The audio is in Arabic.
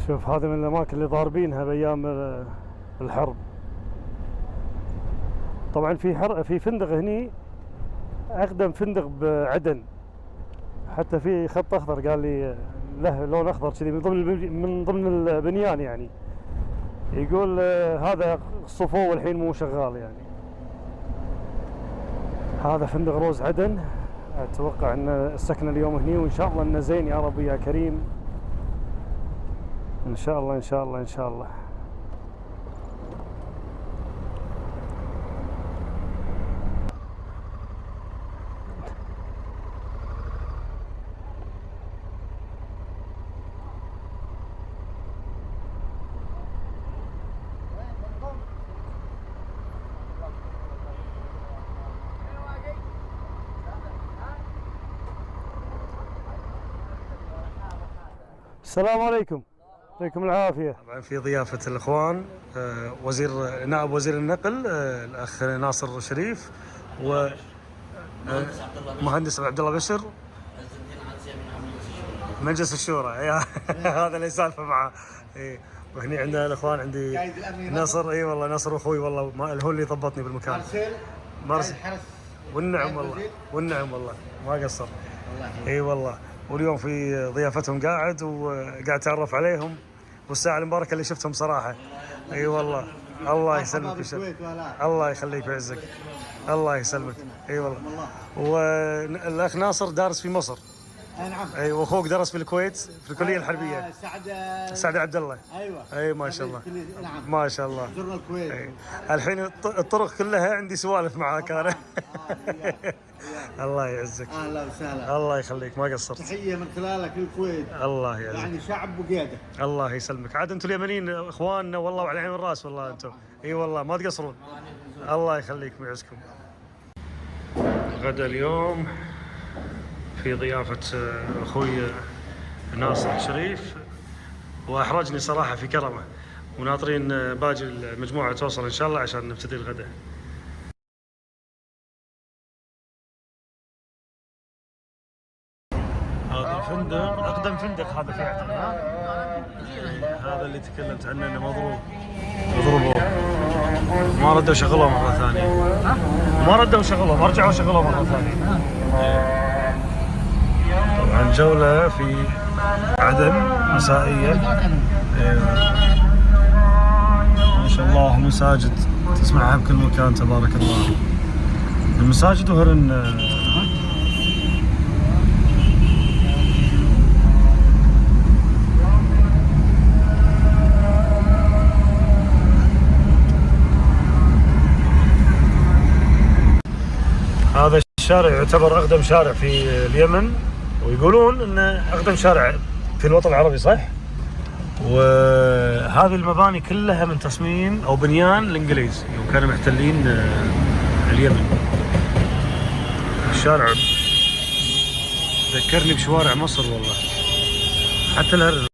شوف هذه من الأماكن اللي ضاربينها بأيام الحرب. طبعا في فندق هني أقدم فندق بعدن، حتى في خط أخضر قال لي له لون أخضر كذي من ضمن البنيان يعني. يقول هذا صفوه والحين مو شغال يعني. هذا فندق روز عدن. أتوقع أن السكن اليوم هني، وإن شاء الله أنه زين يا رب يا كريم، إن شاء الله إن شاء الله إن شاء الله. السلام عليكم. يعطيكم العافية. طبعا في ضيافة الإخوان نائب وزير النقل الأخ ناصر شريف، و مهندس عبد الله بشر مجلس الشورى. هذا اللي سالفه معه. وهني عندنا الإخوان، عندي نصر. اي والله نصر اخوي والله، هو اللي ضبطني بالمكان. مرسل والنعم والله، والنعم والله ما قصر. اي والله. واليوم في ضيافتهم قاعد وقاعد اتعرف عليهم، والساعة المباركة اللي شفتهم صراحة. اي والله. الله يسلمك ويشفيك. الله يخليك ويعزك. الله يسلمك. اي والله. والاخ ناصر دارس في مصر. نعم. اي، واخوك درس في الكويت في الكلية الحربية. سعد عبد الله. ايوه. اي ما شاء الله. نعم. ما شاء الله. زرنا الكويت. الحين الطرق كلها عندي سوالف معاك انا. الله يعزك. اهلا وسهلا. الله يخليك ما قصرت. تحيه من خلالك للكويت. الله يعزك. يعني شعب وقياده. الله يسلمك. عاد انتم اليمنيين اخواننا والله، وعلى العين والراس والله انتم. اي والله ما تقصرون. الله يخليك ويعزكم. غدا اليوم في ضيافة اخوي ناصر شريف، واحرجني صراحة في كرمه، وناطرين باقي المجموعة توصل ان شاء الله عشان نبتدي الغداء. هذا الفندق اقدم فندق هذا في عدن. هذا اللي تكلمت عنه انه مضروب، ضربوه ما ردوا شغلوه مرة ثانية. ما ردوا شغلوه، رجعوا شغلوه مرة ثانية. طبعا جولة في عدن مسائية. ما شاء الله مساجد تسمعها بكل مكان تبارك الله. المساجد وهرن. هذا الشارع يعتبر أقدم شارع في اليمن، ويقولون إنه أقدم شارع في الوطن العربي، صح؟ وهذه المباني كلها من تصميم أو بنيان الإنجليز يوم كانوا محتلين اليمن. الشارع ذكرني بشوارع مصر والله، حتى الهرم.